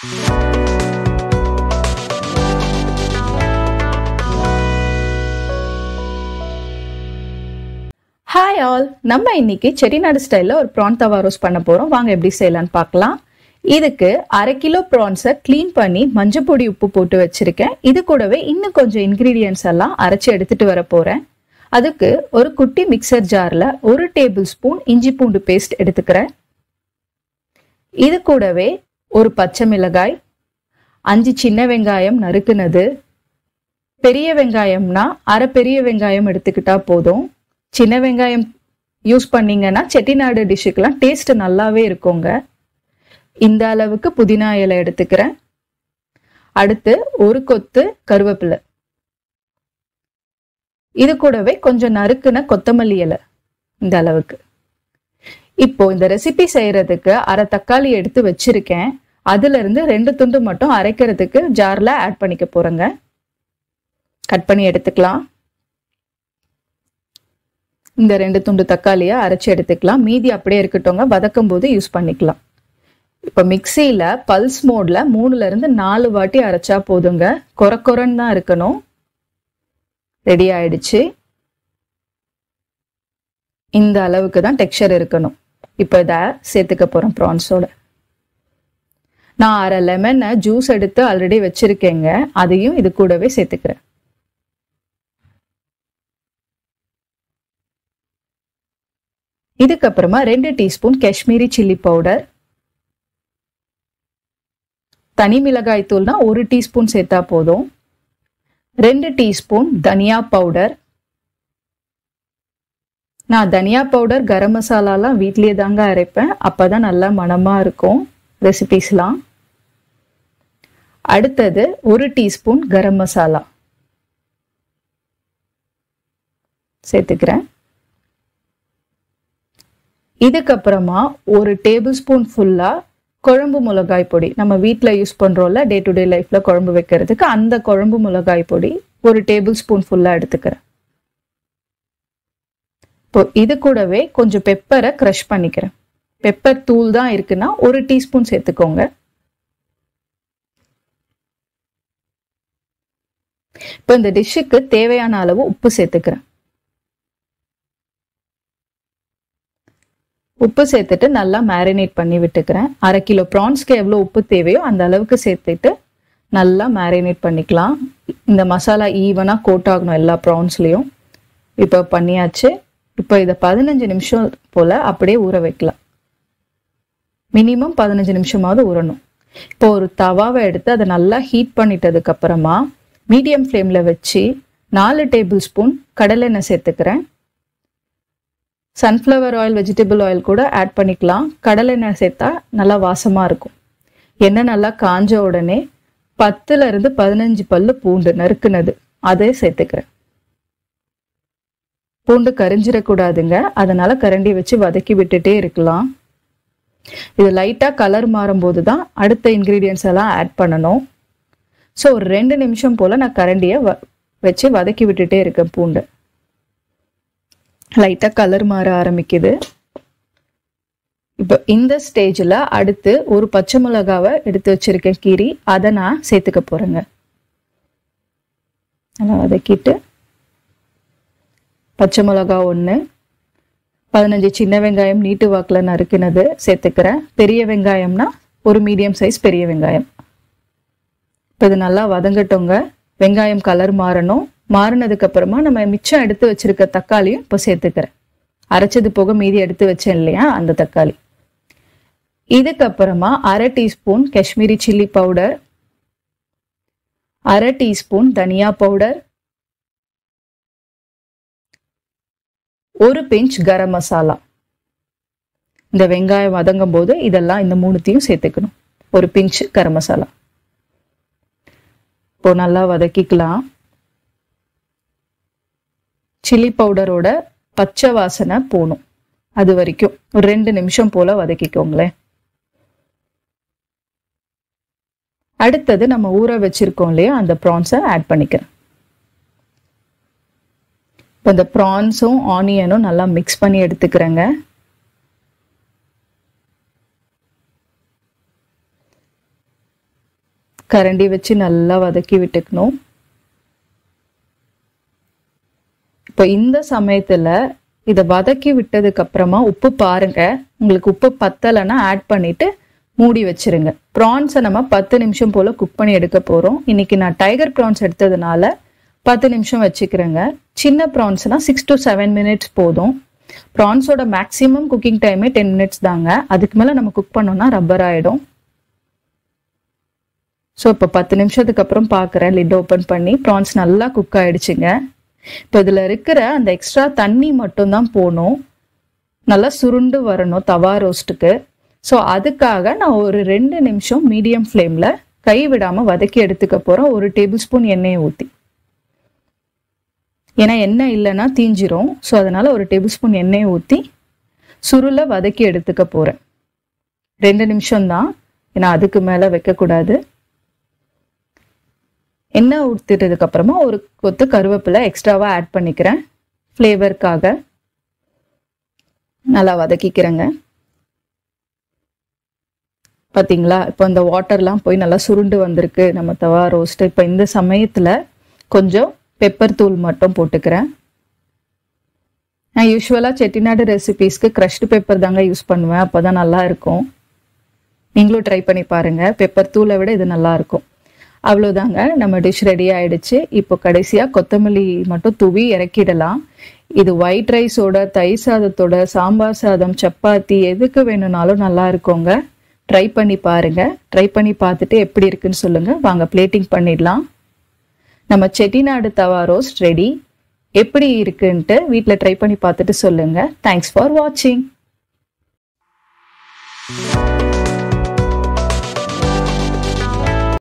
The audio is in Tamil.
ஹாய் ஆல், நம்ம இன்னைக்கு செட்டிநாடு ஸ்டைல்ல ஒரு ப்ரான் தவா ரோஸ்ட் பண்ண போறோம். வாங்க எப்படி செய்யலாம்னு பார்க்கலாம். இதுக்கு 1/2 கிலோ ப்ரான்ஸை க்ளீன் பண்ணி மஞ்சள் பொடி உப்பு போட்டு வச்சிருக்கேன். இது கூடவே இன்னும் கொஞ்சம் இன்கிரீடியன்ஸ் எல்லாம் அரைச்சி எடுத்துட்டு வர போறேன். அதுக்கு ஒரு குட்டி மிக்சர் ஜார்ல 1 டேபிள் ஸ்பூன் இஞ்சி பூண்டு பேஸ்ட் எடுத்துக்கிறேன். இது கூடவே ஒரு பச்சை மிளகாய், 5 சின்ன வெங்காயம் நறுக்குனது, பெரிய வெங்காயம்னா அரை பெரிய வெங்காயம் எடுத்துக்கிட்டா போதும். சின்ன வெங்காயம் யூஸ் பண்ணீங்கன்னா செட்டிநாடு டிஷ்ஷுக்கெல்லாம் டேஸ்ட் நல்லாவே இருக்குங்க. இந்த அளவுக்கு புதினா இலை எடுத்துக்கிறேன். அடுத்து ஒரு கொத்து கருவேப்பிலை, இது கூடவே கொஞ்சம் நறுக்குன கொத்தமல்லி இலை இந்த அளவுக்கு. இப்போ இந்த ரெசிபி செய்யறதுக்கு அரை தக்காளி எடுத்து வச்சிருக்கேன். அதுல இருந்து 2 துண்டு மட்டும் அரைக்கிறதுக்கு ஜார்ல ஆட் பண்ணிக்க போறேங்க. கட் பண்ணி எடுத்துக்கலாம். இந்த 2 துண்டு தக்காளியை அரைச்சி எடுத்துக்கலாம். மீதி அப்படியே இருக்கட்டும், வதக்கும் போது யூஸ் பண்ணிக்கலாம். இப்போ மிக்சியில பல்ஸ் மோட்ல 3ல இருந்து 4 வாட்டி அரைச்சா போதுங்க. கொரன்னு தான் இருக்கணும். ரெடி ஆயிடுச்சு. இந்த அளவுக்கு தான் டெக்ஸ்சர் இருக்கணும். இப்போ இதை சேர்த்துக்க போறோம் ப்ரான்ஸோட. நான் அரை லெமனை ஜூஸ் எடுத்து ஆல்ரெடி வச்சிருக்கேங்க, அதையும் இது கூடவே சேர்த்துக்கிறேன். இதுக்கப்புறமா 2 டீஸ்பூன் காஷ்மீரி சில்லி பவுடர், தனி மிளகாய் தூள்னா 1 டீஸ்பூன் சேர்த்தா போதும், 2 டீஸ்பூன் தனியா பவுடர். நான் தனியா பவுடர் கரம் மசாலாலாம் வீட்லயே தாங்க அரைப்பேன், அப்பதான் நல்லா மணமா இருக்கும் ரெசிபிஸ்லாம். அடுத்தது 1 டீஸ்பூன் கரம் மசாலா சேர்த்துக்கிறேன். இதுக்கப்புறமா 1 டேபிள் ஸ்பூன் ஃபுல்லா குழம்பு மிளகாய் பொடி, நம்ம வீட்டில் யூஸ் பண்றோம்ல டே டு டே லைஃப்ல குழம்பு வைக்கிறதுக்கு, அந்த குழம்பு மிளகாய் பொடி 1 டேபிள் ஸ்பூன் ஃபுல்லா எடுத்துக்கிறேன். இப்போ இது கூடவே கொஞ்சம் பெப்பரை க்ரஷ் பண்ணிக்கிறேன். பெப்பர் தூள் தான் இருக்குன்னா 1 டீஸ்பூன் சேர்த்துக்கோங்க. இப்போ இந்த டிஷ்ஷுக்கு தேவையான அளவு உப்பு சேர்த்துக்கிறேன். உப்பு சேர்த்துட்டு நல்லா மேரினேட் பண்ணி விட்டுக்கிறேன். 1/2 கிலோ ப்ரான்ஸ்க்கு எவ்வளோ உப்பு தேவையோ அந்த அளவுக்கு சேர்த்துட்டு நல்லா மேரினேட் பண்ணிக்கலாம். இந்த மசாலா ஈவனாக கோட் ஆகணும் எல்லா ப்ரான்ஸ்லையும். இப்போ பண்ணியாச்சு. இப்போ இதை 15 நிமிஷம் போல் அப்படியே ஊற வைக்கலாம். மினிமம் 15 நிமிஷமாவது ஊறணும். இப்போ ஒரு தவாவை எடுத்து அதை நல்லா ஹீட் பண்ணிட்டதுக்கு அப்புறமா மீடியம் ஃப்ளேமில் வச்சு 4 டேபிள் ஸ்பூன் கடலெண்ணெய் சேர்த்துக்கிறேன். சன்ஃப்ளவர் ஆயில், வெஜிடபிள் ஆயில் கூட ஆட் பண்ணிக்கலாம். கடலெண்ணெய் சேர்த்தா நல்லா வாசமாக இருக்கும். எண்ணெய் நல்லா காஞ்ச உடனே 10ல இருந்து 15 பல்லு பூண்டு நறுக்குனது அதை சேர்த்துக்கிறேன். பூண்டு கரிஞ்சிடக்கூடாதுங்க, அதனால கரண்டி வச்சு வதக்கி விட்டுட்டே இருக்கலாம். இது லைட்டாக கலர் மாறும்போது தான் அடுத்த இன்க்ரீடியன்ஸ் எல்லாம் ஆட் பண்ணணும். ஸோ ஒரு 2 நிமிஷம் போல் நான் கரண்டியை வச்சு வதக்கி விட்டுட்டே இருக்கேன். பூண்டு லைட்டாக கலர் மாற ஆரம்பிக்குது. இப்போ இந்த ஸ்டேஜில் அடுத்து ஒரு பச்சை மிளகாவை எடுத்து வச்சிருக்கேன் கீரி, அதை நான் சேர்த்துக்க போறேங்க. நல்லா வதக்கிட்டு பச்சை மிளகா 1, 15 சின்ன வெங்காயம் நீட்டு வாக்கில் நறுக்கினது சேர்த்துக்கிறேன். பெரிய வெங்காயம்னா ஒரு மீடியம் சைஸ் பெரிய வெங்காயம். இப்போ இது நல்லா வதங்கட்டோங்க. வெங்காயம் கலர் மாறணும். மாறினதுக்கு அப்புறமா நம்ம மிச்சம் எடுத்து வச்சிருக்க தக்காளியும் இப்போ சேர்த்துக்கிறேன். அரைச்சது போக மீதி எடுத்து வச்சேன் இல்லையா, அந்த தக்காளி. இதுக்கப்புறமா 1/2 teaspoon Kashmiri chilli powder, 1/2 teaspoon தனியா பவுடர், 1 பிஞ்ச் கரம் மசாலா. இந்த வெங்காயம் வதங்கும் போது இதெல்லாம் இந்த 3த்தையும் சேர்த்துக்கணும். 1 பிஞ்ச் கரம் மசாலா. இப்போ நல்லா வதக்கிக்கலாம். சில்லி பவுடரோட பச்சை வாசனை போகணும், அது வரைக்கும் ஒரு 2 நிமிஷம் போல வதக்கிக்கோங்களேன். அடுத்தது நம்ம ஊற வச்சிருக்கோம் இல்லையா, அந்த ப்ரான்ஸை ஆட் பண்ணிக்கிறேன். இப்போ இந்த ப்ரான்ஸும் ஆனியனும் நல்லா மிக்ஸ் பண்ணி எடுத்துக்கிறேங்க. கரண்டி வச்சு நல்லா வதக்கி விட்டுக்கணும். இப்போ இந்த சமயத்துல இதை வதக்கி விட்டதுக்கு அப்புறமா உப்பு பாருங்க. உங்களுக்கு உப்பு பத்தலைன்னா ஆட் பண்ணிட்டு மூடி வச்சிருங்க. ப்ரான்ஸை நம்ம 10 நிமிஷம் போல குக் பண்ணி எடுக்க போறோம். இன்னைக்கு நான் டைகர் ப்ரான்ஸ் எடுத்ததுனால 10 நிமிஷம் வச்சுக்கிறேங்க. சின்ன ப்ரான்ஸ்னா 6 to 7 minutes போதும். ப்ரான்ஸோட மேக்ஸிமம் குக்கிங் டைமே 10 minutes தாங்க. அதுக்கு மேல நம்ம குக் பண்ணோம்னா ரப்பர் ஆயிடும். ஸோ இப்போ 10 நிமிஷத்துக்கு அப்புறம் பார்க்குறேன், லிட் ஓப்பன் பண்ணி ப்ரான்ஸ் நல்லா குக் ஆயிடுச்சுங்க. இப்போ இதில் இருக்கிற அந்த எக்ஸ்ட்ரா தண்ணி மட்டும்தான் போகணும். நல்லா சுருண்டு வரணும் தவா ரோஸ்ட்டுக்கு. ஸோ அதுக்காக நான் ஒரு 2 நிமிஷம் மீடியம் ஃப்ளேமில் கை விடாமல் வதக்கி எடுத்துக்க போகிறேன். 1 டேபிள் எண்ணெயை ஊற்றி. ஏன்னா எண்ணெய் இல்லைன்னா தீஞ்சிரும். ஸோ அதனால 1 டேபிள் எண்ணெயை ஊற்றி சுருளை வதக்கி எடுத்துக்க போகிறேன். 2 நிமிஷம்தான், ஏன்னா அதுக்கு மேலே வைக்கக்கூடாது. எண்ணெய் ஊற்றிட்டதுக்கு அப்புறமா ஒரு கொத்து கருவேப்பிலை எக்ஸ்ட்ராவா ஆட் பண்ணிக்கிறேன் ஃப்ளேவருக்காக. நல்லா வதக்கிக்கிறேங்க. பார்த்தீங்களா, இப்போ இந்த வாட்டர்லாம் போய் நல்லா சுருண்டு வந்திருக்கு நம்ம தவா ரோஸ்ட். இப்போ இந்த சமயத்தில் கொஞ்சம் பெப்பர் தூள் மட்டும் போட்டுக்கிறேன். நான் யூஸ்வலாக செட்டிநாடு ரெசிபீஸ்க்கு க்ரஷ்டு பெப்பர் தாங்க யூஸ் பண்ணுவேன். அப்போ தான் நல்லா இருக்கும். நீங்களும் ட்ரை பண்ணி பாருங்க. பெப்பர் தூளை விட இது நல்லா இருக்கும். அவ்வளோதாங்க, நம்ம டிஷ் ரெடி ஆயிடுச்சு. இப்போ கடைசியாக கொத்தமல்லி மட்டும் தூவி இறக்கிடலாம். இது ஒயிட் ரைஸோட, தயிர் சாதத்தோட, சாம்பார் சாதம், சப்பாத்தி எதுக்கு வேணும்னாலும் நல்லா இருக்குங்க. ட்ரை பண்ணி பாருங்க. ட்ரை பண்ணி பார்த்துட்டு எப்படி இருக்குன்னு சொல்லுங்க. வாங்க பிளேட்டிங் பண்ணிடலாம். நம்ம செட்டிநாடு தவா ரோஸ்ட் ரெடி. எப்படி இருக்குன்ட்டு வீட்டில் ட்ரை பண்ணி பார்த்துட்டு சொல்லுங்க. தேங்க்ஸ் ஃபார் வாட்சிங்.